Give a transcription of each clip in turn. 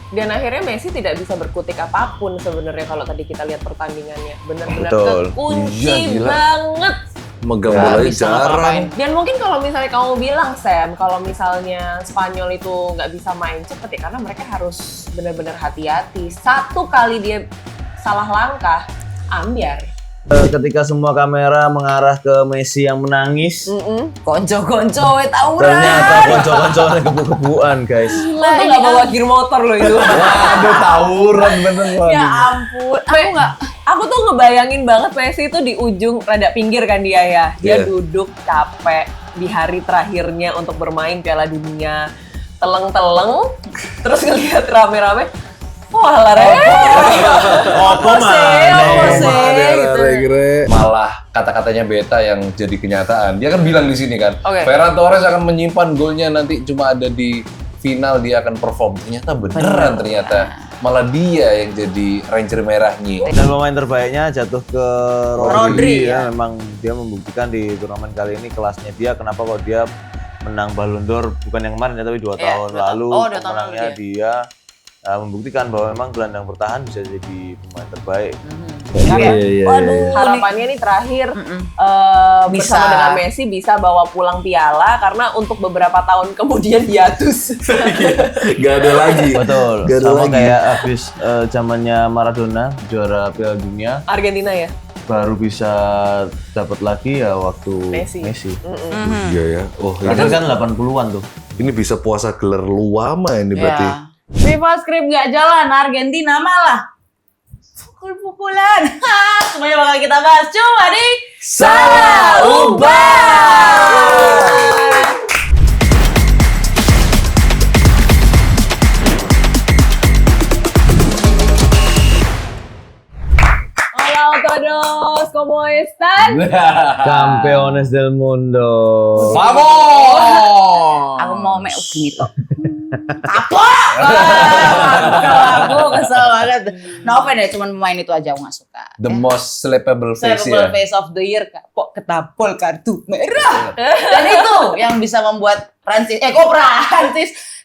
Dan akhirnya Messi tidak bisa berkutik apapun sebenarnya kalau tadi kita lihat pertandingannya. Benar-benar Betul. kekunci Iya, gila. banget. Megang Nggak bolanya bisa jarang. ngapa-ngapain. Dan mungkin kalau misalnya kamu bilang, Sam, kalau misalnya Spanyol itu nggak bisa main cepet ya karena mereka harus benar-benar hati-hati. Satu kali dia salah langkah, ambiar. Ketika semua kamera mengarah ke Messi yang menangis, Konco-konco, tawuran. ternyata konco-koncoan kebu-kebuan, guys. Untung nggak bawa gear motor loh itu. Waduh, tawuran bener. Ya ampun. Aku tuh ngebayangin banget Messi itu di ujung rada pinggir kan dia ya. Dia Iya. duduk capek di hari terakhirnya untuk bermain Piala Dunia. Teleng-teleng, terus ngelihat rame-rame. Wah, lare. Apa Malah kata-katanya Beta yang jadi kenyataan. Dia kan bilang di sini kan, Oke. Ferran Torres akan menyimpan golnya nanti cuma ada di final dia akan perform. Ternyata beneran ternyata. Malah dia yang jadi Ranger merahnya. Dan pemain terbaiknya jatuh ke Rodri, ya. Memang dia membuktikan di turnamen kali ini kelasnya dia. Kenapa kok dia menang Ballon d'Or bukan yang kemarin ya, tapi 2 Iya, tahun 2 tahun. lalu. Oh, 2 tahun lalu Pemenangnya dia membuktikan bahwa memang gelandang bertahan bisa jadi pemain terbaik. Iya. Waduh, harapannya nih terakhir Bisa. bersama dengan Messi bisa bawa pulang piala karena untuk beberapa tahun kemudian hiatus. Gak ada lagi. Betul. Gak ada Sama lagi. kayak abis zamannya Maradona juara Piala Dunia Argentina ya. baru bisa dapat lagi ya waktu Messi. Iya ya. Oh, Itu kan 80-an tuh. ini bisa puasa gelar luama ini berarti. Ya. FIFA script nggak jalan, Argentina malah pukul-pukulan. Semuanya bakal kita bahas cuma di Salah Ubah. Hola todos, ¿cómo están? Campeones del mundo. Vamos! Aku mau make up gini toh. Kapok! Aku kesel banget. No offense ya, cuman pemain itu aja aku gak suka. The most sleepable face Terrible ya. face of the year, kapok ketapol kartu merah. Dan itu yang bisa membuat Prancis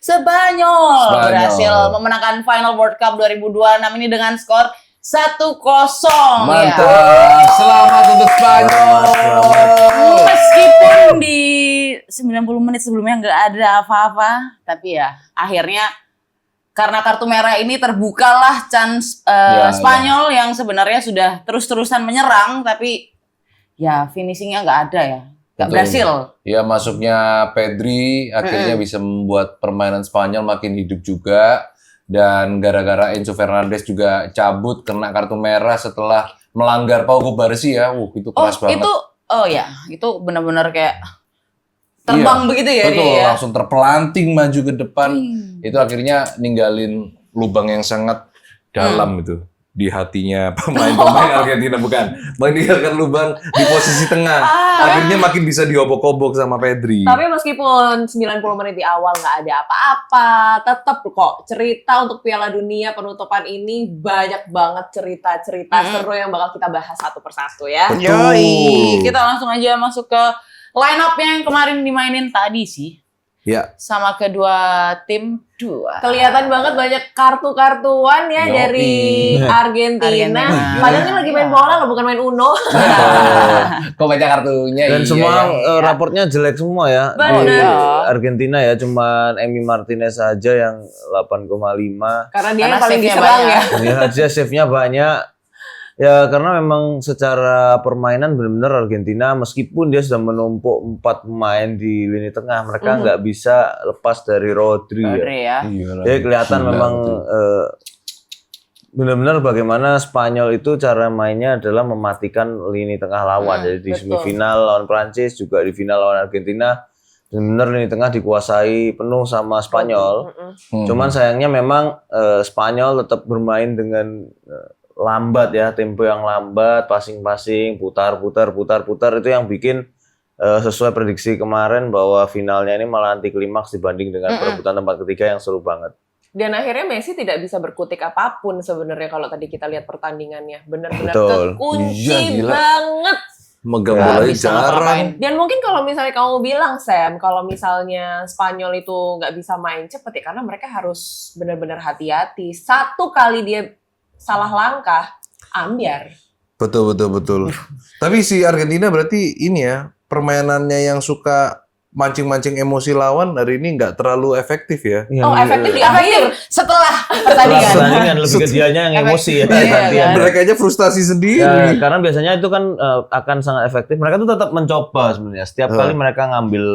Spanyol berhasil memenangkan Final World Cup 2026 ini dengan skor 1-0. Mantap. Ya. Selamat untuk Spanyol. Meskipun di 90 menit sebelumnya nggak ada apa-apa, tapi ya akhirnya karena kartu merah ini terbukalah chance Spanyol yang sebenarnya sudah terus-terusan menyerang, tapi ya finishingnya nggak ada ya, nggak Betul. berhasil. Ya masuknya Pedri akhirnya bisa membuat permainan Spanyol makin hidup juga. Dan gara-gara Enzo Fernandez juga cabut kena kartu merah setelah melanggar Pau Kubarsi ya. Itu keras banget. Itu benar-benar kayak terbang Iya, begitu ya betul, dia ya. langsung terpelanting maju ke depan. Itu akhirnya ninggalin lubang yang sangat dalam itu di hatinya pemain-pemain Argentina, bukan meninggalkan lubang di posisi tengah. Akhirnya makin bisa diobok-obok sama Pedri. Tapi meskipun 90 menit di awal nggak ada apa-apa, tetap kok cerita untuk Piala Dunia penutupan ini banyak banget cerita-cerita seru yang bakal kita bahas satu persatu ya. Yoi, kita langsung aja masuk ke line up yang kemarin dimainin tadi sih. Ya, Sama kedua tim dua. Kelihatan banget banyak kartu-kartuan ya Yoi. dari Argentina. Argentina. Padahal kan lagi main bola loh, bukan main Uno. kok banyak kartunya. Dan iya, semua ya. raportnya jelek semua ya. Benar. Di Argentina ya, cuman Emi Martinez saja yang 8,5. Karena dia Karena yang paling save-nya diserang banyak. ya. Lihat aja save-nya banyak. Ya karena memang secara permainan benar-benar Argentina meskipun dia sudah menumpuk 4 pemain di lini tengah, mereka nggak bisa lepas dari Rodri ya. Rodri ya. Iyalah, Jadi kelihatan gila memang betul. benar-benar bagaimana Spanyol itu cara mainnya adalah mematikan lini tengah lawan. Jadi di betul. semifinal lawan Prancis juga di final lawan Argentina benar-benar lini tengah dikuasai penuh sama Spanyol. Cuman sayangnya memang Spanyol tetap bermain dengan lambat ya, tempo yang lambat, passing-passing, putar itu yang bikin sesuai prediksi kemarin bahwa finalnya ini malah anti klimaks dibanding dengan perebutan tempat ketiga yang seru banget. Dan akhirnya Messi tidak bisa berkutik apapun sebenarnya kalau tadi kita lihat pertandingannya. Benar-benar Betul. kekunci Iya, gila. banget. Megang Ya, bola bisa jarang. ngapa-ngapain. Dan mungkin kalau misalnya kamu bilang, Sam, kalau misalnya Spanyol itu nggak bisa main cepet ya, karena mereka harus benar-benar hati-hati. Satu kali dia salah langkah, ambiar. Betul. Tapi si Argentina berarti ini ya, permainannya yang suka mancing-mancing emosi lawan hari ini nggak terlalu efektif ya. Yang Oh, efektif di Efektif akhir. setelah setelah pertandingan. pertandingan lebih ke dianya yang emosi ya. Iya, gantian. kan? Mereka aja frustasi Ya, sendiri. karena biasanya itu kan akan sangat efektif. Mereka tuh tetap mencoba sebenarnya. Setiap kali mereka ngambil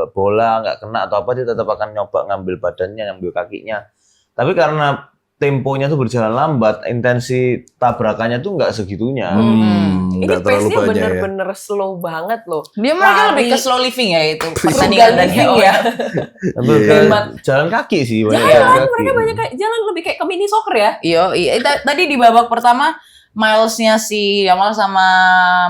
bola nggak kena atau apa, dia tetap akan nyoba ngambil badannya, ngambil kakinya. Tapi karena temponya tuh berjalan lambat, intensi tabrakannya tuh nggak segitunya. Ini Nggak terlalu pace-nya banyak ya. bener-bener slow banget loh. Dia mereka Lari. lebih ke slow living ya itu Frugal pertandingan dan living ya. Tapi Iya. kayak jalan kaki sih. banyak Jalan, jalan kaki. mereka banyak kayak jalan lebih kayak ke mini soccer ya. Iya. Tadi di babak pertama milesnya si Yamal sama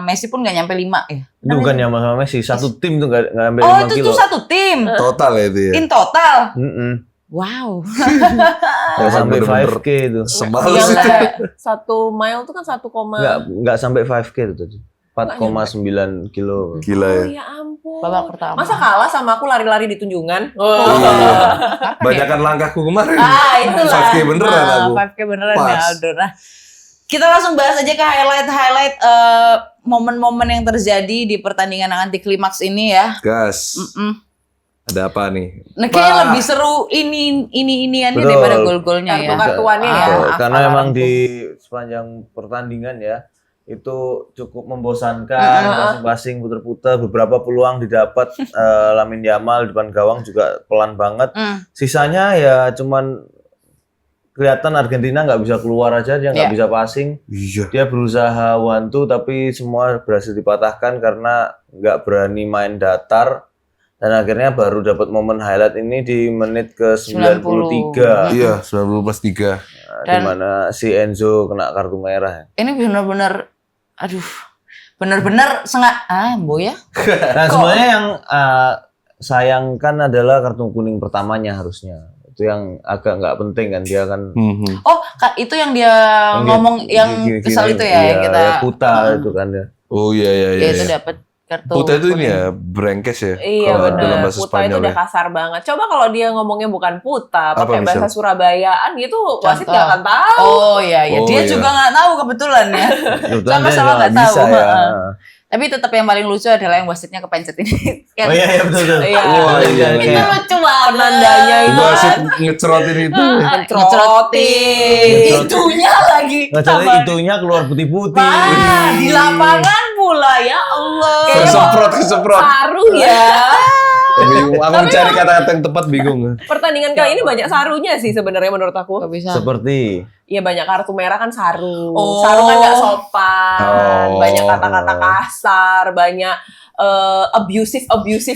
Messi pun nggak nyampe 5 ya. Itu bukan yang sama Messi, satu tim tuh nggak sampai Oh 5 itu kilo. tuh satu tim. Total ya itu ya. In total. Mm-mm. Wow. Nggak sampai Bener-bener 5K itu. Semales Yang itu. kayak 1 mile tuh kan 1, Nggak sampai 5K itu tadi. 4,9 kilo. Gila oh ya. ya ampun. Babak pertama. Masa kalah sama aku lari-lari di tunjungan? Iya. Banyakan langkahku kemarin. Ah itulah. 5K beneran Nah, aku. 5K beneran Pas. ya Aldo. Nah, kita langsung bahas aja ke highlight momen-momen yang terjadi di pertandingan anti klimaks ini ya. Gas. Mm-mm. Ada apa nih? Nah, kayaknya Wah. lebih seru iniannya Betul. daripada gol-golnya ya. Kartu-kartuannya ya. Betul, Ah, karena hafal memang aku. di sepanjang pertandingan ya itu cukup membosankan, masing-masing puter-puter, beberapa peluang didapat Lamine Yamal depan gawang juga pelan banget. Sisanya ya cuman kelihatan Argentina nggak bisa keluar aja, dia nggak Iya. bisa passing. Iya. Dia berusaha one two tapi semua berhasil dipatahkan karena nggak berani main datar. Dan akhirnya baru dapat momen highlight ini di menit ke 93. Iya, 90+3. Di mana si Enzo kena kartu merah. Ini benar-benar aduh. Benar-benar Bo ya. Nah, sebenarnya yang sayangkan adalah kartu kuning pertamanya harusnya. Itu yang agak nggak penting kan, dia kan Oh, itu yang dia ngomong yang gini-gini, kesal itu ya, iya, yang kita ya, Puta itu kan ya. Oh iya. ya itu dapat kartu. Puta itu ini kuning. ya, brengkes ya. Iya kalau dalam benar. bahasa Puta itu Spanyol udah ya. kasar banget. Coba kalau dia ngomongnya bukan puta, Apa, pakai bahasa Michelle? Surabayaan gitu, wasit Contoh. nggak akan tahu. Oh iya, Oh, dia iya. juga nggak tahu kebetulan ya. Kebetulan dia Sama-sama nggak tahu. bisa ya. Heeh. Tapi tetap yang paling lucu adalah yang wasitnya kepencet ini. Oh iya betul. Iya. Wah, iya. Itu lucu banget. Penandanya itu Itu wasit ngecerotin itu. ngecerotin. Itunya lagi. Ngecelek itunya keluar putih-putih. Wah, di lapangan pula ya Allah. Kesemprot. Saru ya. Bingung. Aku mencari kata-kata yang tepat bingung. Pertandingan kali ini banyak sarunya sih sebenarnya menurut aku. Kok bisa? Seperti Iya banyak kartu merah kan saru. Oh. Saru kan nggak sopan. Oh. Banyak kata-kata kasar, banyak abusive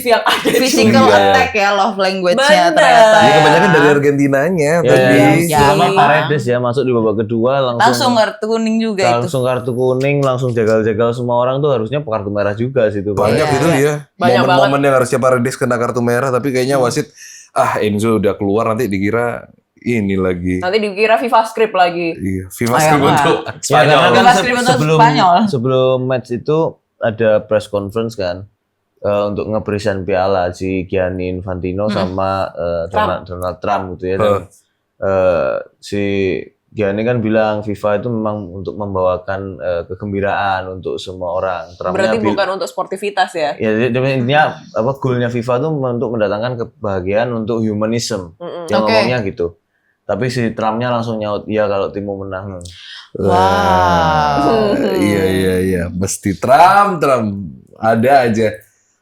yang ada. Physical Iya. attack ya, love language-nya Bener. ternyata. Ini ya. kebanyakan dari Argentinanya ya, tadi. iya. terutama Iya. Paredes ya masuk di babak kedua Langsung langsung kartu kuning juga itu. langsung kartu kuning, langsung jagal-jagal semua orang tuh harusnya kartu merah juga sih itu. Banyak Iya, itu iya. dia. Banyak Momen-momen yang harusnya Paredes kena kartu merah, tapi kayaknya wasit, Enzo udah keluar nanti dikira ini lagi. Nanti dikira FIFA script lagi. Iya, FIFA Oh, script iya, untuk Ya, Spanyol. karena kan Bebas krim untuk Spanyol. sebelum match itu ada press conference kan untuk nge-present piala si Gianni Infantino sama Donald Trump gitu ya. Dan, si Gianni kan bilang FIFA itu memang untuk membawakan kegembiraan untuk semua orang. Trumpnya Berarti bukan untuk sportivitas ya. ya intinya apa goalnya FIFA itu untuk mendatangkan kebahagiaan untuk humanism. Dia Oke. ngomongnya gitu. Tapi si Trumpnya langsung nyaut, iya kalau timmu menang. Wow. Iya. Mesti Trump. Ada aja.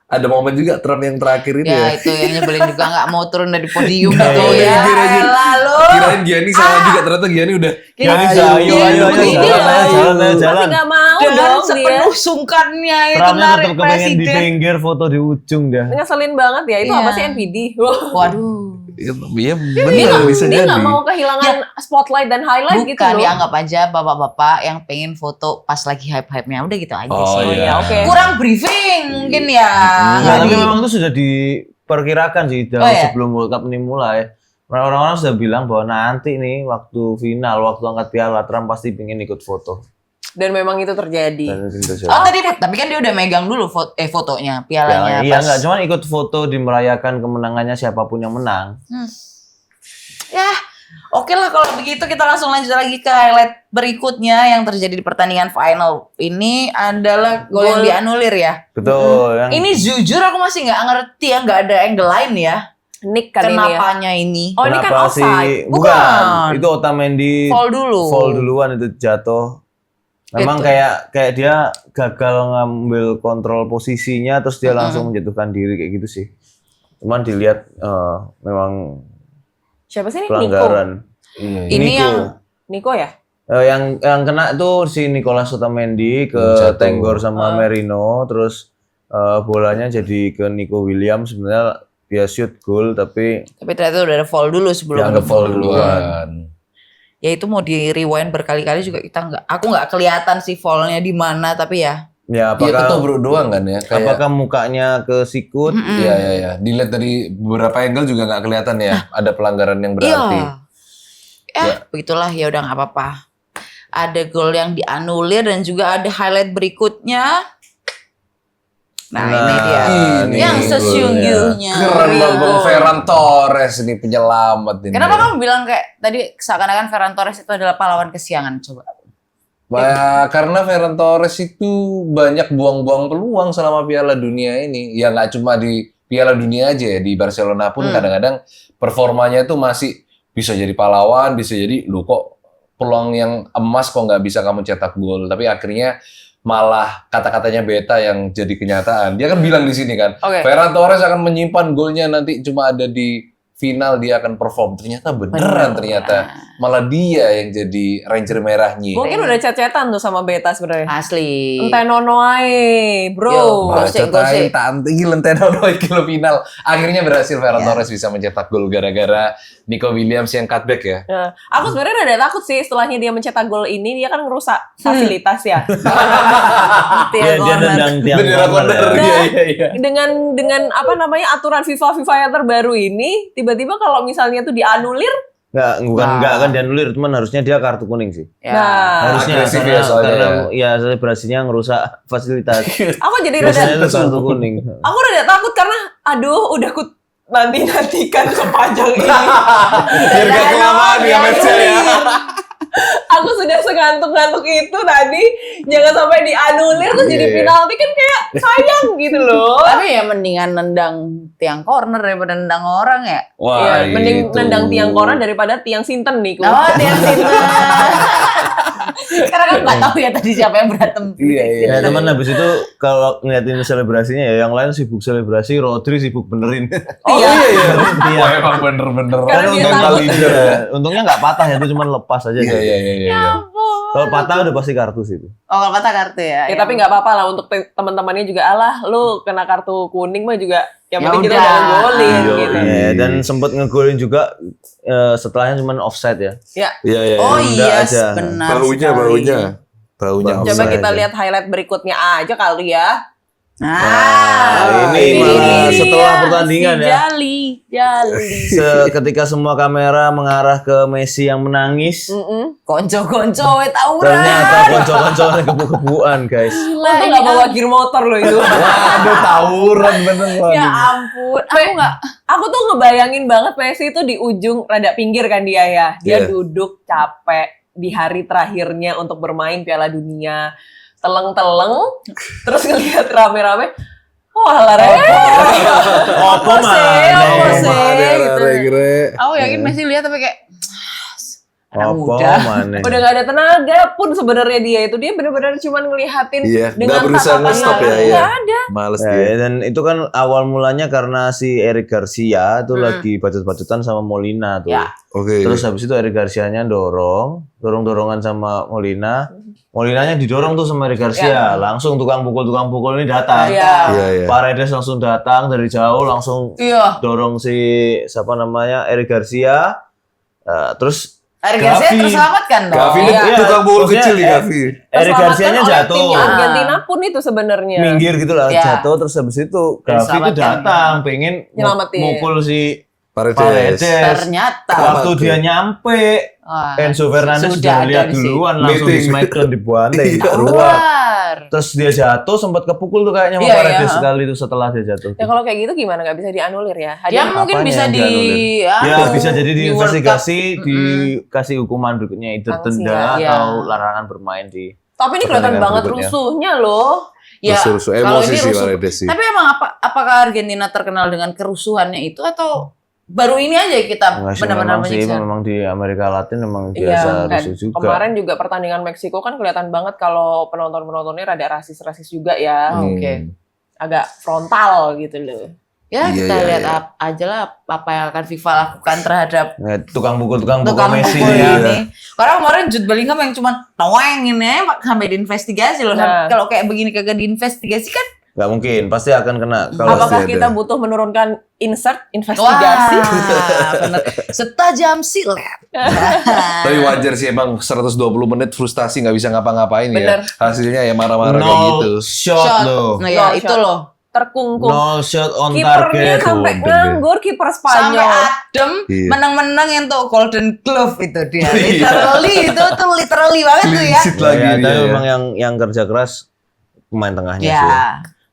Ada momen juga Trump yang terakhir itu Ya ya. itu yang nyebelin juga nggak mau turun dari podium Nggak gitu mau ya. dikira-kira. Lalu Kirain Gianni sama juga, ternyata Gianni udah. Gianni, Ayo, ayo, Begini jalan. Masih nggak mau dengan dong dia. sepenuh sungkannya itu Trumpnya narik tetap kepengen di presiden. pinggir foto di ujung dah. Ngeselin banget ya. Itu Iya. apa sih NPD? Wah. Waduh. Iya Dia benar bisa dia jadi. nggak mau kehilangan spotlight dan highlight gitu Bukan loh. dianggap aja bapak-bapak yang pengen foto pas lagi hype-hype-nya. Udah gitu aja Oh, sih. iya. Oke. Kurang briefing mungkin ya. Nah, tapi Jadi- memang itu sudah diperkirakan sih Oh, iya? sebelum World Cup ini mulai. Orang-orang sudah bilang bahwa nanti nih waktu final, waktu angkat piala, Trump pasti pengen ikut foto. Dan memang itu terjadi. Dan itu terjadi. Oh tadi tapi kan dia udah megang dulu fotonya pialanya Iya pas. nggak, cuman ikut foto di merayakan kemenangannya siapapun yang menang. Ya, oke lah kalau begitu kita langsung lanjut lagi ke highlight berikutnya yang terjadi di pertandingan final. Ini adalah gol yang dianulir ya. Betul. Yang Ini jujur aku masih nggak ngerti ya, nggak ada angle lain ya. Nick kan ini ya. Kenapanya ini? Oh ini kan kenapa offside. Bukan. Bukan. Itu Otamendi Fall dulu. fall duluan itu jatuh. Memang Gitu. kayak dia gagal ngambil kontrol posisinya terus dia langsung menjatuhkan diri kayak gitu sih. Cuman dilihat memang Siapa sih ini? pelanggaran. Ini Nico. yang Nico ya? Yang kena tuh si Nicolas Otamendi ke Jatuh. Tenggor sama Merino, terus bolanya jadi ke Nico Williams. Sebenarnya dia shoot goal tapi ternyata udah ada fall dulu sebelum Dianggap Fall fall duluan. ya itu mau di rewind berkali-kali juga aku nggak kelihatan sih fallnya di mana tapi ya ya Iya ketobrak doang kan ya. Kayak apakah mukanya ke sikut? Iya. Dilihat dari beberapa angle juga nggak kelihatan ya ada pelanggaran yang berarti. begitulah ya udah nggak apa-apa. Ada gol yang dianulir dan juga ada highlight berikutnya. Nah, ini dia ini yang golnya. sesungguhnya. Keren Real Bang goal. Ferran Torres ini penyelamat ini. Kenapa kamu bilang kayak tadi seakan-akan Ferran Torres itu adalah pahlawan kesiangan? Coba. Karena Ferran Torres itu banyak buang-buang peluang selama Piala Dunia ini. Ya nggak cuma di Piala Dunia aja ya, di Barcelona pun kadang-kadang performanya itu masih bisa jadi pahlawan, bisa jadi lu kok peluang yang emas kok nggak bisa kamu cetak gol. Tapi akhirnya malah kata-katanya beta yang jadi kenyataan. Dia kan bilang di sini kan, Oke. Ferran Torres akan menyimpan golnya nanti cuma ada di final dia akan perform. Ternyata beneran ternyata malah dia yang jadi Ranger merahnya. Mungkin udah chat-chatan tuh sama Beta sebenarnya. Asli. Entah nono ae, Yo, bro. gosip. Baca tanti lenteno kilo final. Akhirnya berhasil Ferran Torres bisa mencetak gol gara-gara Nico Williams yang cutback ya. Nah, aku sebenarnya rada takut sih setelahnya dia mencetak gol ini, dia kan ngerusak fasilitas ya. Dia nendang tiang Bendera corner corner. ya. Iya. dengan apa namanya aturan FIFA yang terbaru ini, tiba-tiba kalau misalnya tuh dianulir, Enggak kan dianulir, cuman harusnya dia kartu kuning sih. Ya. nah, Harusnya agresif karena, ya soalnya karena ya selebrasinya ngerusak fasilitas. aku jadi Biasanya rada, itu kartu kuning. aku rada takut karena, aduh, udah nantikan sepanjang ini. Biar gak kelamaan ya match-nya ya. Aku sudah segantuk-gantuk itu tadi, jangan sampai dianulir terus jadi Iya. penalti kan kayak sayang gitu loh. Tapi ya mendingan nendang tiang corner daripada nendang orang ya. Wah, Iya, mending itu. nendang tiang koran daripada tiang sinten nih. Oh, tiang sinten. Karena kan nggak tahu ya tadi siapa yang berantem. Iya. Ya teman habis itu kalau ngeliatin selebrasinya ya yang lain sibuk selebrasi, Rodri sibuk benerin. Oh iya. Iya. Wah, emang bener-bener. Karena dia untungnya takut. untungnya nggak patah ya, itu cuma lepas aja. Iya. Kalau patah udah pasti kartu sih itu. Oh, kalau patah kartu ya. Ya, tapi nggak apa-apa lah untuk teman-temannya juga, alah lu kena kartu kuning mah juga yang Ya penting kita udah. udah ngegolin Iya, gitu. Ya, dan sempet ngegolin juga setelahnya cuma offside ya. Ya, Iya. Oh Nunda iya, aja. benar. Baunya. coba Offside kita aja. lihat highlight berikutnya aja kali ya. Nah, ini malah setelah pertandingan si ya. Jali. Ketika semua kamera mengarah ke Messi yang menangis, Konco-konco tawuran. ternyata konco-konconya kebu-kebuan guys. Untung nggak bawa gear motor loh itu. Waduh, tawuran bener. Ya ampun. Aku tuh ngebayangin banget Messi itu di ujung rada pinggir kan dia ya. Dia Iya. duduk capek di hari terakhirnya untuk bermain Piala Dunia. Teleng-teleng, terus ngelihat rame-rame, wah lah Apa Gitu. Aku yakin Messi lihat tapi kayak Apa muda. mana? udah gak ada tenaga pun sebenarnya dia benar-benar cuma ngelihatin Iya, dengan nggak berusaha tatapan nge-stop ya, mata. iya. Nggak ada. Males Ya, dia. dan itu kan awal mulanya karena si Eric Garcia itu lagi bacot-bacotan sama Molina tuh. Ya. Oke. Terus habis itu Eric Garcia-nya dorong-dorongan sama Molina. Molinanya didorong tuh sama Eric Garcia. Langsung tukang pukul ini datang. Iya. Iya. Paredes langsung datang dari jauh langsung Iya. dorong si siapa namanya Eric Garcia. Terus Eric Garcia Gavi. terselamatkan dong. Gavi Iya. tukang pukul Maksudnya, kecil nih Gavi. Eric Terselamatkan Garcia-nya oleh jatuh. timnya Argentina pun itu sebenarnya. Minggir gitu lah Ya. jatuh, terus habis itu Gavi itu Diselamatkan. datang pengen Nyelamatin. mukul si Paredes. Ternyata. Waktu dia nyampe, Wah, Enzo Fernandez sudah sudah lihat ada di duluan langsung di Meeting. smackdown dibanting. Iya. keluar. keluar. Terus dia jatuh, sempat kepukul tuh kayaknya sama Iya, Paredes iya. sekali itu setelah dia jatuh. Ya kalau kayak gitu gimana nggak bisa dianulir ya? Dia mungkin apanya bisa yang di dianulir? Ya bisa jadi di World Cup. diinvestigasi, dikasih hukuman berikutnya itu Sanksi, denda ya. atau larangan bermain di. Tapi ini kelihatan Pertandingan banget berikutnya. rusuhnya loh. Ya, Rusuh-rusuh. kalau Emosi ini sih rusuh. Paredes sih. Tapi emang apakah Argentina terkenal dengan kerusuhannya itu atau baru ini aja kita Enggak sih, benar-benar memang sih, menyiksa? memang di Amerika Latin memang Iya, biasa dan rusuh juga. kemarin juga pertandingan Meksiko kan kelihatan banget kalau penonton-penontonnya rada rasis-rasis juga ya. Oke. Agak frontal gitu loh. Ya, Iya, kita iya, lihat iya. aja lah apa yang akan FIFA lakukan terhadap Ya, tukang pukul tukang Messi pukul ya. ini. Karena kemarin Jude Bellingham yang cuma toeng ini sampai diinvestigasi loh. Nah. Kalau kayak begini kagak diinvestigasi kan Nggak mungkin, pasti akan kena. Kalau Apakah pasti kita ada. butuh menurunkan investigasi? wah, bener. Setajam silet. Tapi wajar sih emang 120 menit frustasi nggak bisa ngapa-ngapain Bener. ya. Hasilnya ya marah-marah kayak gitu. shot loh. Nah ya No itu shot. loh. Terkungkung. No shot on Kipernya target. sampai bener. nganggur, kiper Sampai Spanyol. adem, Iya. menang-menang yang tuh Golden Glove itu dia. Iya. Literally itu tuh literally banget tuh ya. Clean sheet lagi Ya, dia tapi ya. memang yang kerja keras pemain tengahnya Ya. sih.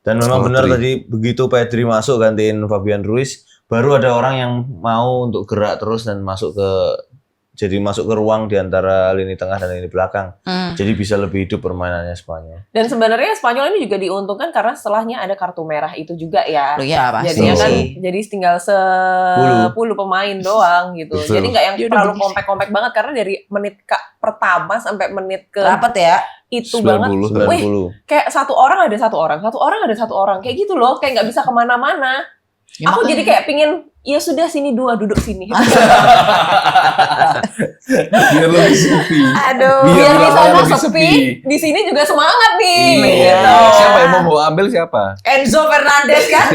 Dan memang benar Rodri. tadi begitu Pedri masuk gantiin Fabian Ruiz, baru ada orang yang mau untuk gerak terus dan masuk ke ruang di antara lini tengah dan lini belakang. Hmm. Jadi bisa lebih hidup permainannya Spanyol. Dan sebenarnya Spanyol ini juga diuntungkan karena setelahnya ada kartu merah itu juga ya. Loh ya pasti. Jadinya kan Betul. jadi tinggal 10 pemain doang gitu. Betul. Jadi nggak yang Dia udah terlalu begitu. kompak-kompak banget karena dari menit pertama sampai menit ke Rapat ya. itu 90. banget. Wih, 90. kayak satu orang ada satu orang kayak gitu loh, kayak nggak bisa kemana-mana. Ya, Aku makanya. jadi kayak pingin ya sudah sini dua duduk sini. Biar lebih sepi. Aduh. Biar Biar di lapangan sana lebih sepi, sepi. di sini juga semangat nih. Iya. Gitu. Siapa yang mau ambil siapa? Enzo Fernandez kan?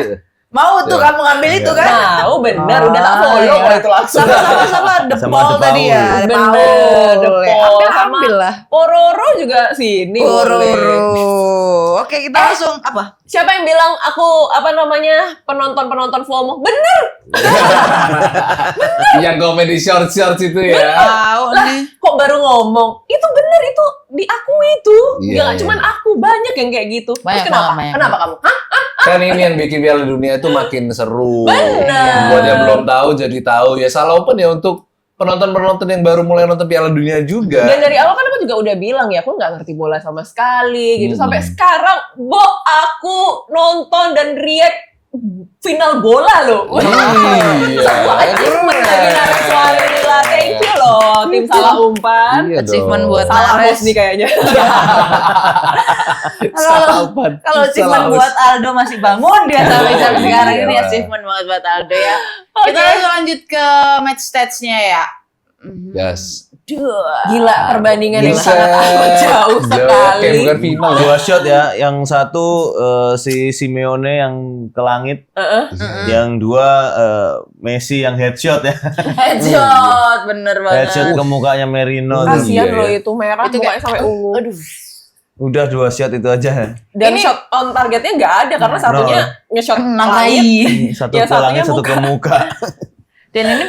Mau tuh kamu ngambil itu kan? Tahu bener, udah tak follow iya. kalau itu langsung. Sama The Sama Paul De tadi Paul. ya. The Bener, Paul. De Paul. Ambil lah. Pororo juga sini. boleh. Pororo. Oke, kita langsung apa? Siapa yang bilang aku penonton FOMO? Bener. Yang komen di short itu ya. Tahu nih. Kok baru ngomong? Itu bener, itu diakui itu. Iya, Ya nggak iya. cuman aku, banyak yang kayak gitu. Terus Banyak kenapa? banget. Kenapa kamu? Hah? Kan ini yang bikin Piala Dunia itu makin seru. Benar. Buat yang belum tahu jadi tahu. Ya salah open ya untuk penonton-penonton yang baru mulai nonton Piala Dunia juga. Dan dari awal kan aku juga udah bilang ya, aku nggak ngerti bola sama sekali gitu. Hmm. Sampai sekarang, aku nonton dan react final bola loh. Iya. Sebuah achievement lagi Nares Suarilla. Thank you loh, tim salah umpan. Iya Achievement dong. buat Salah Nares. host nih kayaknya. Salah open. Kalau achievement Salah buat Aldo masih bangun dia sampai Oh, jam sekarang iya. ini achievement banget buat Aldo ya. Oke. Kita langsung lanjut ke match stats-nya ya. Yes. Gila, perbandingan yang Buset. sangat amat jauh sekali. Kayak bukan final. Dua shot ya, yang satu si Simeone yang ke langit, yang dua Messi yang headshot ya. Headshot, bener banget. Headshot ke mukanya Merino. Iya, Kasian loh iya. itu merah, Itu mukanya sampai ungu. Aduh. Udah dua shot itu aja. Dan Ini- shot on targetnya nggak ada karena satunya nge-shot Nang langit. lagi. Satu Ya, ke satunya langit, satu ke muka. muka. Dan ini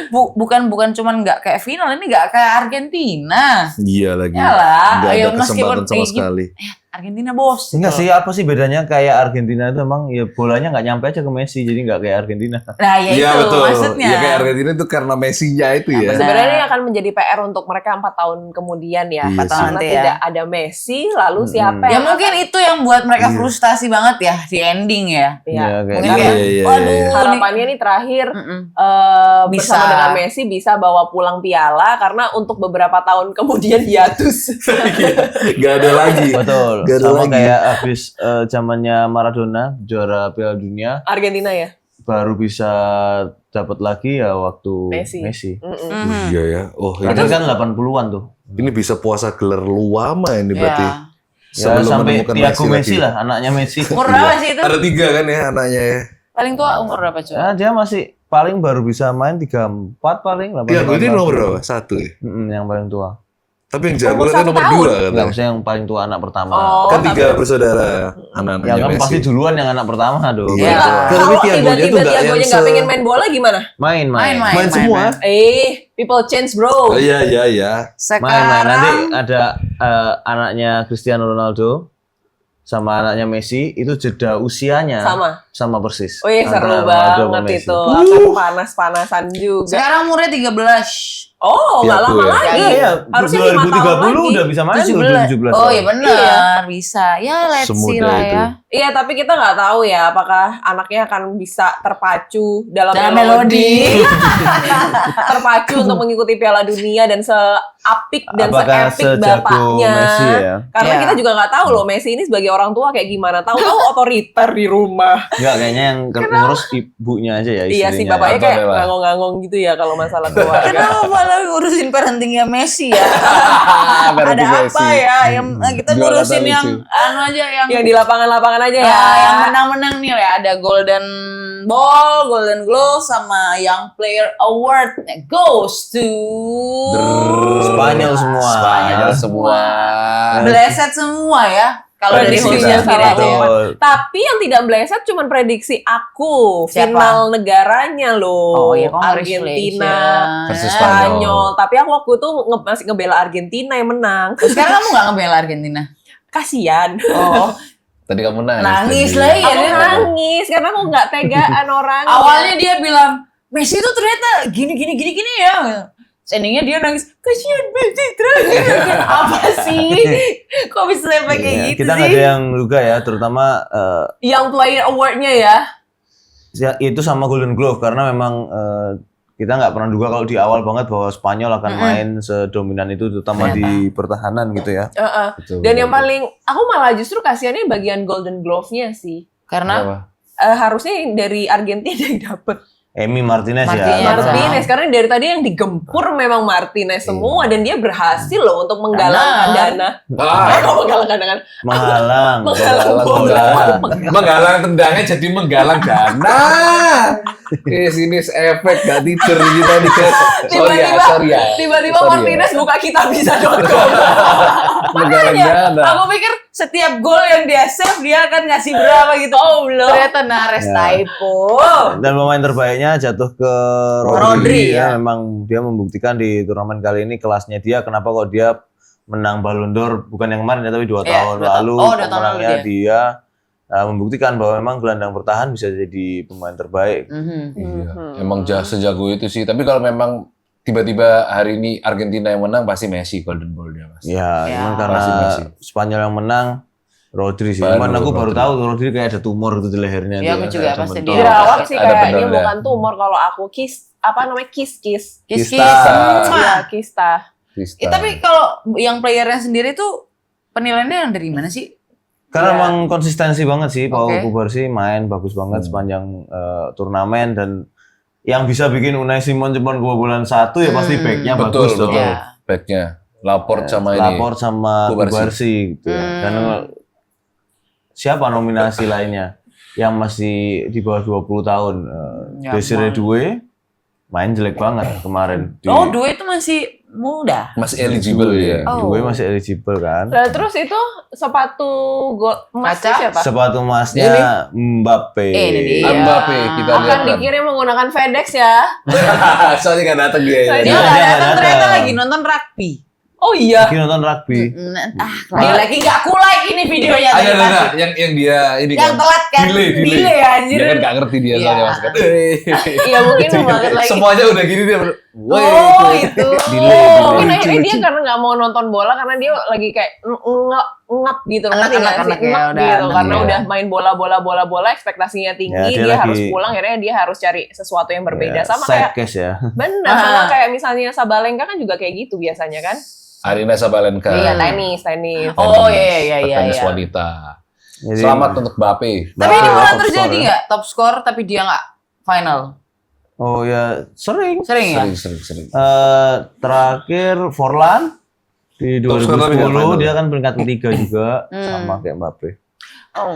bukan cuman nggak kayak final, ini nggak kayak Argentina. Iya lagi. Yalah, Nggak ada ayo kesempatan meskipun sama kayak gitu. sekali. Argentina bos. Enggak sih, apa sih bedanya kayak Argentina itu emang ya bolanya nggak nyampe aja ke Messi, jadi nggak kayak Argentina. Nah ya Iya itu betul. maksudnya. Ya kayak Argentina itu karena Messi-nya itu ya. Benar. Sebenarnya ini akan menjadi PR untuk mereka 4 tahun kemudian ya. Iya Karena sih. Nanti ya. tidak ada Messi, lalu siapa Ya yang mungkin akan- itu yang buat mereka Iya. frustasi banget ya di ending ya. Ya, Iya, kayak Mungkin gitu. kayak, Iya, iya, waduh, iya. harapannya nih terakhir Mm-mm. bersama Bisa. dengan Messi bisa bawa pulang piala karena untuk beberapa tahun kemudian hiatus. Gak ada lagi. Betul. Nggak ada Sama lagi. kayak abis zamannya Maradona juara Piala Dunia Argentina ya. baru bisa dapat lagi ya waktu Messi. Messi. Mm-mm. Oh, iya ya. Oh, Itu kan 80-an tuh. ini bisa puasa gelar lama ini berarti. Ya. Ya Sebelum sampai menemukan Thiago Messi lagi. lah, anaknya Messi. Umur berapa sih itu? Ada 3 kan ya anaknya ya. Paling tua umur berapa coba? Nah, dia masih paling baru bisa main 34 paling 8. Tiago ini nomor berapa? 1 ya. Yang paling tua. Tapi yang jago Umur kan 1 nomor tahun. 2 Enggak, katanya. maksudnya yang paling tua anak pertama. Oh, Kan tapi- 3 bersaudara anak-anaknya Ya kan Messi. pasti duluan yang anak pertama dong. Iya. Ya, Tapi kalau Thiago-nya tuh tiba-tiba nggak yang Thiago-nya nggak pengen main bola gimana? Main. Main semua. People change bro. Oh iya. Main. Nanti Sekarang ada anaknya Cristiano Ronaldo sama anaknya Messi itu jeda usianya sama persis. Oh iya seru Antara Ronaldo sama banget Messi. itu. Akan panas-panasan juga. sekarang umurnya 13. Oh, nggak Thiago lama ya? lagi. Iya, Harusnya 5 tahun 2030 lagi. udah bisa main 17. 2017. Oh iya benar, bisa. Ya let's see Semudah lah itu. ya. Iya, tapi kita nggak tahu ya apakah anaknya akan bisa terpacu dalam Dalam melodi. Terpacu untuk mengikuti Piala Dunia dan seapik dan Apakah seepik sejago bapaknya. Messi ya? Karena Iya. kita juga nggak tahu loh Messi ini sebagai orang tua kayak gimana. Tahu-tahu otoriter di rumah. Enggak, kayaknya yang ngurus ibunya aja ya istrinya. Iya sih, bapaknya kayak Antonella. ngangong-ngangong gitu ya kalau masalah keluarga. Kenapa malah ngurusin parentingnya Messi ya? Parenting Ada Messi. apa ya? Yang kita Jual ngurusin kata yang lucu. anu aja yang Yang di lapangan-lapangan aja ya. yang menang-menang nih ya, ada Golden Ball, Golden Glove sama Young Player Award goes to Spanyol semua. Spanyol semua. Bleset semua ya. Kalau dari Prediksi hostnya kita. sendiri aja ya. Betul. Tapi yang tidak meleset cuma prediksi aku. Siapa? Final negaranya loh. Oh iya, Argentina Versus Spanyol. Tapi aku waktu itu masih ngebela Argentina yang menang. Terus sekarang kamu nggak ngebela Argentina? Kasian. Oh, Tadi kamu nangis tadi. lah ya. Aku nangis karena aku nggak tegaan orang. Awalnya dia bilang Messi tuh ternyata gini ya. Endingnya dia nangis, kasihan Messi terakhir. Apa sih? Kok bisa sampai kayak Iya, gitu kita sih? nggak ada yang duga ya, terutama Young Player Award-nya ya. itu sama Golden Glove karena memang kita nggak pernah duga kalau di awal banget bahwa Spanyol akan main sedominan itu, terutama di pertahanan gitu ya. Betul, Dan yang betul. paling aku malah justru kasihannya bagian Golden Glove-nya sih. Karena Kenapa? Harusnya yang dari Argentina yang dapet. Emi Martinez Martinez. ya. Martinez karena dari tadi yang digempur memang Martinez semua dan dia berhasil loh untuk menggalangkan dana. Kok menggalangkan dana? Menghalang. Menghalang bola. Menggalang tendangnya jadi menggalang dana. Sini efek gak tidur kita di sorry ya. Tiba-tiba Sorry ya. Martinez buka kitabisa.com. Menggalang makanya dana. aku pikir setiap gol yang dia save dia akan ngasih berapa gitu. Oh belum. Ternyata nares Ya. typo. Dan pemain terbaiknya jatuh ke Rodri, ya. Memang dia membuktikan di turnamen kali ini kelasnya dia. Kenapa kok dia menang Ballon d'Or bukan yang kemarin ya, tapi 2 Iya, tahun 2 tahun. lalu. Oh, 2 tahun lalu Pemenangnya dia membuktikan bahwa memang gelandang bertahan bisa jadi pemain terbaik. Iya, emang sejago itu sih. Tapi kalau memang tiba-tiba hari ini Argentina yang menang, pasti Messi Golden Ball dia mas. Ya, Ya. cuman karena Pasti Messi. Spanyol yang menang, Rodri sih. Baru Cuman aku baru Rodri. tahu Rodri kayak ada tumor gitu di lehernya. Iya, dia. aku juga Ada pasti bentuk. dia. Dirawat sih Ada kayaknya bener, bukan tumor kalau aku kis. Kis-kis. Kista. Iya, kista. Krista. Tapi kalau yang playernya sendiri tuh penilaiannya yang dari mana sih? Karena Iya. emang konsistensi banget sih, Paul Oke. Kubarsi main bagus banget sepanjang turnamen, dan yang bisa bikin Unai Simon cuma kebobolan 1 ya pasti backnya betul, bagus dong. betul. Ya. Backnya. Laport sama ini. Laport sama Kubarsi. Kubarsi gitu ya. Dan siapa nominasi lainnya yang masih di bawah 20 tahun? Ya, Desiree Doué main jelek banget kemarin. Oh, Dua itu masih muda. Masih eligible ya. Oh. Doué masih eligible kan. Nah, terus itu sepatu gol emas Kaca? siapa? Sepatu emasnya Mbappe. Ini dia. Mbappe kita lihat. Akan dikirim menggunakan FedEx ya. Soalnya nggak datang dia. Soalnya Dia Iya, nggak dia nggak datang ternyata datang. lagi nonton rugby. Oh iya. Lagi nonton rugby. Lagi nggak aku like ini videonya tadi Ada pasti. yang dia ini Yang telat kan? delay. Anjir. Dia kan nggak ngerti dia Iya. soalnya mas kan. Iya mungkin banget lagi. Semuanya udah gini dia. Oh, itu. Mungkin akhirnya dia karena nggak mau nonton bola karena dia lagi kayak ngap gitu, ngerti nggak sih? Anak-anak ya, Ngap udah gitu anak karena ya. udah main bola ekspektasinya tinggi, Ya, dia dia lagi- harus pulang, akhirnya dia harus cari sesuatu yang berbeda Ya, sama sad kayak case ya. benar sama kayak misalnya Sabalenka kan juga kayak gitu biasanya kan? Arina Sabalenka. Iya tenis. Oh iya. Tenis wanita. Jadi- Selamat untuk Mbappe. Tapi ini Top malah scorer. terjadi nggak top score tapi dia nggak final? Oh ya, sering. Sering ya? Sering. Terakhir Forlan di Top scorer tapi nggak 2010 final. dia kan peringkat ketiga juga sama kayak Mbappe. Oh.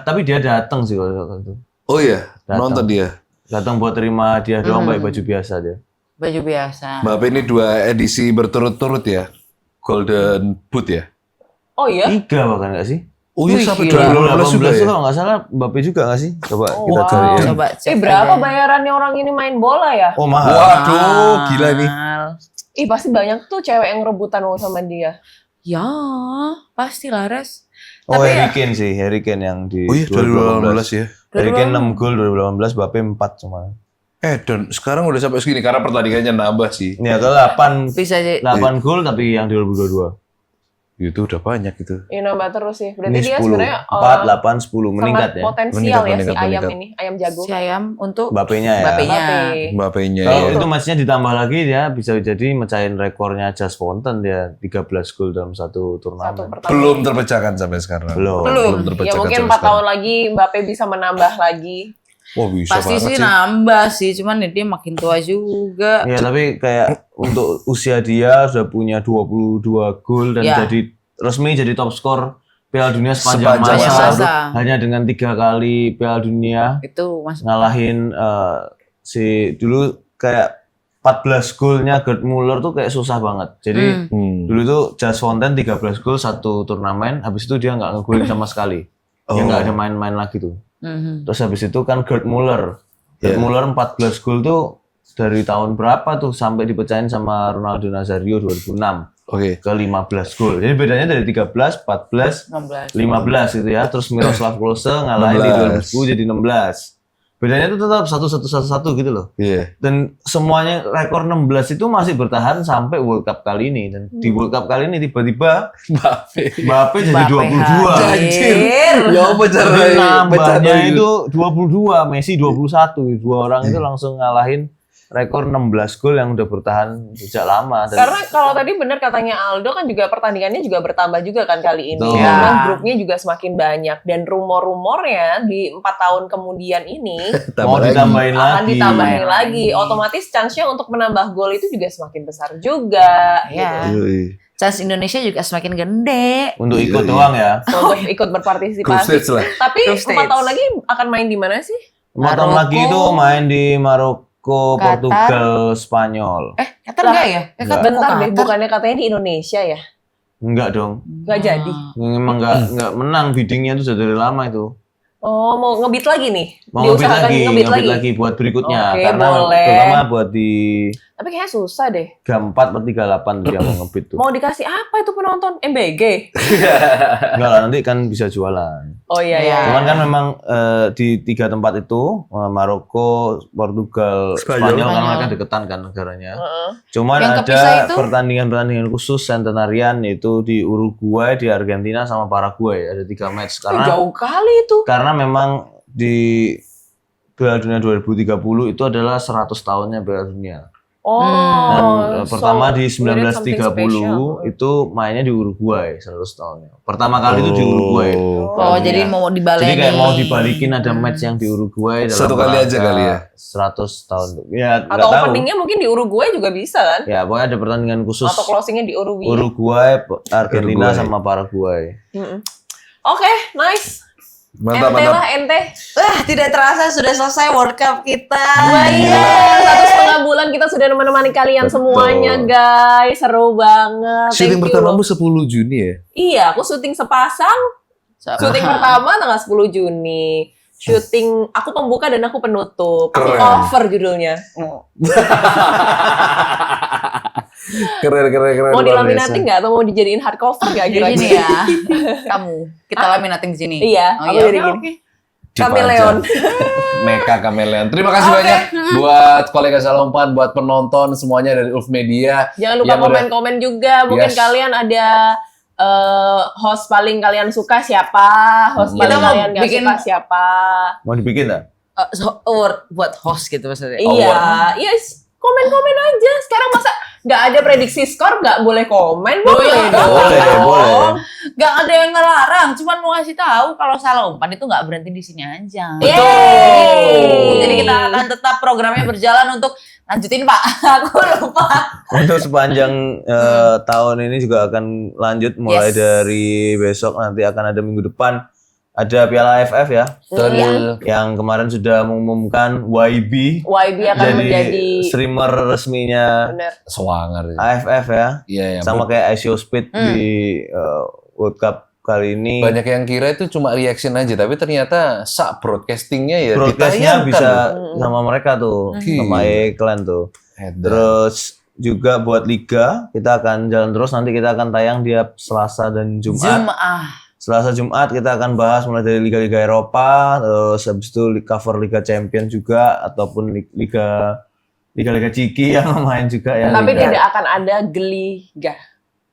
Tapi dia datang sih kalau waktu itu. Oh iya, Datang. nonton dia. Datang buat terima dia doang pakai baju biasa dia. Baju biasa. Mbappe ini 2 edisi berturut-turut ya. Golden Boot ya? Oh iya? 3 bahkan nggak sih? Oh iya, sampai gila. 2018 juga 2018 ya? itu kalau nggak salah Mbappe juga nggak sih? Coba Oh, kita wow. cari ya. Coba cek Berapa aja. bayarannya orang ini main bola ya? Oh mahal. Waduh, gila nih. Mahal. Pasti banyak tuh cewek yang rebutan mau sama dia. Ya, pastilah Res. Oh Tapi Harry Kane sih, Harry Kane yang di Oh iya, 2018 ya. Harry Kane 6 gol 2018, Mbappe 4 cuma. Dan sekarang udah sampai segini karena pertandingannya nambah sih. Ya ke 8 bisa jadi 8 gol tapi yang di 2022. Itu udah banyak itu. Ini nambah terus sih. Berarti Ini dia 10, sebenarnya 4, 8, 10 meningkat sangat ya. potensial ya si Meningkat. ayam ini, ayam jago. si ayam untuk Mbappe-nya ya. Mbappe-nya. Mbappe. Mbappe-nya Kalau ya. itu matchnya ditambah lagi dia bisa jadi mecahin rekornya Just Fontaine dia 13 gol dalam satu Satu turnamen. pertandingan. Belum terpecahkan sampai sekarang. Belum. Belum. terpecahkan Ya mungkin sampai 4 sekarang. tahun lagi Mbappe bisa menambah lagi. Wah, bisa pasti banget sih sih. nambah sih, cuman ya dia makin tua juga. Ya tapi kayak untuk usia dia sudah punya 22 gol dan Ya. jadi resmi jadi top skor Piala Dunia sepanjang Sepanjang masa. masa. Hanya dengan 3 kali Piala Dunia Itu masuk. ngalahin si dulu kayak 14 golnya Gerd Muller tuh kayak susah banget. Jadi dulu tuh Just Fontaine 13 gol satu turnamen, habis itu dia nggak ngegolin sama sekali. Dia nggak ada main-main lagi tuh. Mhm. Terus habis itu kan Gerd Muller. Gerd Muller 14 gol tuh dari tahun berapa tuh sampai dipecahin sama Ronaldo Nazario 2006 Oke. ke 15 gol. Jadi bedanya dari 13, 14, 15. 15 gitu ya. Terus Miroslav Klose ngalahin di 2010 jadi 16. Bedanya tuh tetap 1-1-1-1 gitu loh. Iya. Dan semuanya rekor 16 itu masih bertahan sampai World Cup kali ini. Dan di World Cup kali ini tiba-tiba Mbappe jadi Mbappe 22. hadir. Ya apa Jadi nambahnya itu 22, Messi 21. Dua orang itu langsung ngalahin rekor 16 gol yang udah bertahan sejak lama. Dan Karena kalau tadi benar katanya Aldo kan juga pertandingannya juga bertambah juga kan kali ini. Betul. Karena Ya. grupnya juga semakin banyak dan rumor-rumornya di 4 tahun kemudian ini mau ditambahin akan lagi. ditambahin lagi. Otomatis chance-nya untuk menambah gol itu juga semakin besar juga. Ya. Iya. Chance Indonesia juga semakin gede. Untuk Iya, ikut iya. doang ya. Untuk ikut Group berpartisipasi. stage lah. Tapi Group 4 stage. tahun lagi akan main di mana sih? 4 tahun lagi itu main di Maroko, Qatar. Portugal, Spanyol. Qatar Lah, enggak ya? enggak. Bentar deh, Qatar. bukannya katanya di Indonesia ya? Enggak dong. Nggak jadi. Memang enggak menang biddingnya itu sudah dari lama itu. Oh, mau ngebit lagi nih? Mau ngebit Diusahakan lagi, ngebit lagi buat berikutnya. Oke, Karena boleh. terutama buat di Tapi kayaknya susah deh. 34/38 dia mau ngebit tuh. Mau dikasih apa itu penonton? MBG? Enggak lah, nanti kan bisa jualan. Oh iya, Iya. iya. Cuman kan memang di 3 tempat itu Maroko, Portugal, Spanyol kan mereka deketan kan negaranya. Heeh. Cuman Yang kepisah ada itu? pertandingan-pertandingan khusus centenarian itu di Uruguay, di Argentina sama Paraguay. Ada 3 match karena Jauh kali itu. karena memang di Piala Dunia 2030 itu adalah 100 tahunnya Piala Dunia. Oh, Dan so pertama di we did something 1930 special. itu mainnya di Uruguay 100 tahunnya. Pertama kali itu di Uruguay. Oh, jadi mau dibalenin. Jadi kayak mau dibalikin ada match yang di Uruguay dalam Satu kali aja rangka kali ya? 100 tahun. Ya, Atau nggak tahu. openingnya mungkin di Uruguay juga bisa kan? Ya, pokoknya ada pertandingan khusus Atau closingnya di Uruguay. Uruguay, Argentina Uruguay. sama Paraguay. Mm-mm. Oke, nice. Mantap, ente mantap. lah, ente. Wah, tidak terasa sudah selesai World Cup kita. Iya, 1,5 bulan kita sudah menemani kalian Betul. semuanya, guys. Seru banget. Syuting Thank you. pertamamu 10 Juni ya? Iya, aku syuting sepasang. Syuting pertama tanggal 10 Juni. Syuting aku pembuka dan aku penutup. Aku Keren. cover judulnya. Keren. Mau luar dilaminating biasa. nggak atau mau dijadiin hardcover nggak Di sini kira-kira? ya. Kamu. Kita laminating di sini. Iya, Oh, aku iya. jadi Oke, gini. oke. Kameleon. Meka Kameleon. Terima kasih Oke. banyak buat kolega Salompan, buat penonton semuanya dari Ulf Media. Jangan lupa Yang udah- komen-komen juga. Mungkin Yes. kalian ada host paling kalian suka siapa? Host Kita paling mau kalian nggak bikin- suka siapa? Mau dibikin tak? Buat host gitu maksudnya. Iya, yes. Komen-komen aja. Sekarang masa nggak ada prediksi skor nggak boleh komen? Boleh dong. Boleh. Gak ada yang ngelarang, cuman mau ngasih tahu kalau salah umpan itu nggak berhenti di sini aja. Yeay. Jadi kita akan tetap programnya berjalan untuk lanjutin Pak. Aku lupa. Untuk sepanjang tahun ini juga akan lanjut mulai Yes. dari besok nanti akan ada minggu depan ada Piala AFF ya. Betul. Yang kemarin sudah mengumumkan YB YB akan jadi menjadi streamer resminya bener. Sewanger. AFF ya. Iya, ya. Sama kayak ICO Speed di World Cup kali ini. Banyak yang kira itu cuma reaction aja, tapi ternyata broadcastingnya ya Broadcastnya ditayangkan. bisa sama mereka tuh, sama iklan tuh. Edan. Terus juga buat liga kita akan jalan terus, nanti kita akan tayang tiap Selasa dan Jumat. Selasa Jumat kita akan bahas mulai dari liga-liga Eropa, terus habis itu cover Liga Champion juga ataupun liga Ciki yang main juga ya. Tapi liga. tidak akan ada Geliga.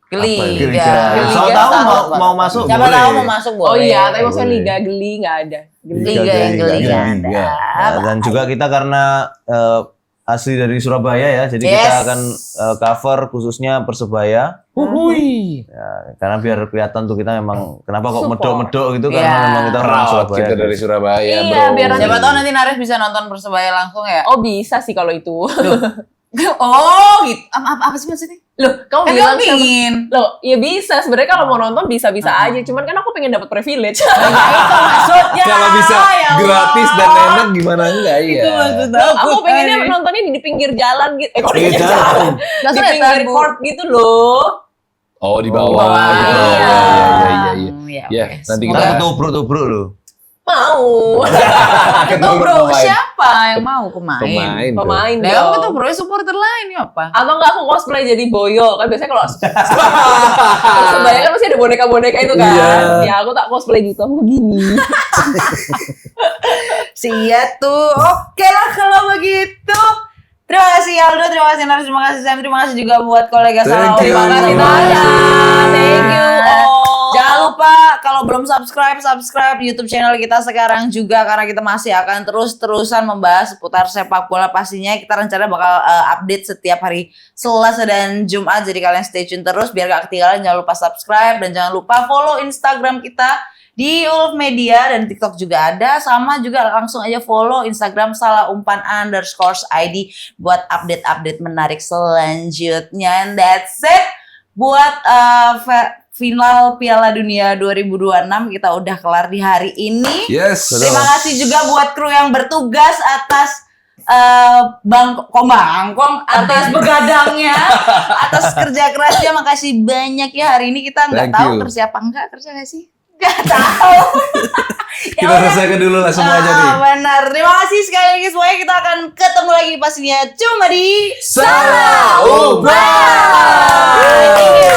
Liga. So tahu mau masuk Siapa boleh. tahu mau masuk boleh. Oh iya, tapi maksudnya Boleh. Liga Geli nggak ada. Liga yang Geli ada. Nah, dan juga kita karena asli dari Surabaya ya, jadi kita akan cover khususnya Persebaya. Ya, karena biar kelihatan tuh kita memang kenapa kok Support. medok-medok gitu Iya. karena memang kita orang Proud Surabaya. kita dari Surabaya, Iya, bro. biar Siapa tahu nanti Nares bisa nonton Persebaya langsung ya. Oh bisa sih kalau itu. Oh gitu. Apa sih maksudnya? Loh, kamu Kan bilang kamu pingin. Loh, ya bisa. Sebenarnya kalau mau nonton bisa-bisa aja. Cuman kan aku pengen dapat privilege. Maksudnya. Kalau bisa ya Allah. gratis dan enak gimana enggak ya? Itu maksud Loh, aku aku pengennya tadi. nontonnya di pinggir jalan gitu. Kok Pinggir pinggir jalan. jalan? Langsung Di ya, pinggir Bu. court gitu loh. Oh, di bawah. bawah. Iya. Iya, Ya, oke. nanti Kita kita ketubruk-tubruk loh. Mau. Itu bro, siapa yang mau pemain? Pemain Nah, kamu dong. tuh bro supporter lain ya apa? Atau enggak aku cosplay jadi Boyo. Kan biasanya kalau Persebaya kan masih ada boneka-boneka itu kan. Iya. Ya aku tak cosplay gitu. Aku gini. Sia tuh. Oke lah kalau begitu. Terima kasih Aldo, terima kasih Naris, terima kasih Sam, terima kasih juga buat kolega Thank Salah. you. Terima kasih Nada. Thank you. Oh. Jangan lupa kalau belum subscribe YouTube channel kita sekarang juga karena kita masih akan terus-terusan membahas seputar sepak bola. Pastinya kita rencana bakal update setiap hari Selasa dan Jumat. Jadi kalian stay tune terus biar gak ketinggalan. Jangan lupa subscribe dan jangan lupa follow Instagram kita di Ulf Media dan TikTok juga ada. Sama juga langsung aja follow Instagram @salahumpan_id buat update-update menarik selanjutnya. And that's it buat final Piala Dunia 2026 kita udah kelar di hari ini. Yes. Terima kasih juga buat kru yang bertugas atas bangkong atas begadangnya, atas kerja kerasnya. Makasih banyak ya, hari ini kita nggak Thank tahu you. kerja apa enggak, kerja nggak sih? Nggak tahu. Ya Kita udah. selesaikan dulu langsung aja nih. Benar. Terima kasih sekali lagi semuanya. Kita akan ketemu lagi pastinya cuma di Salah Ubah. Thank you.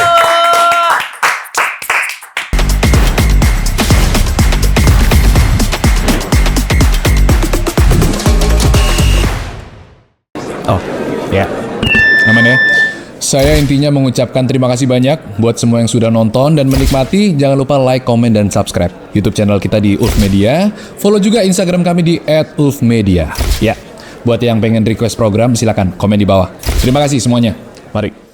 Oh, ya. Aman ya. Saya intinya mengucapkan terima kasih banyak buat semua yang sudah nonton dan menikmati. Jangan lupa like, komen, dan subscribe YouTube channel kita di Ulf Media. Follow juga Instagram kami di @ulfmedia. Ya, buat yang pengen request program silakan komen di bawah. Terima kasih semuanya. Mari.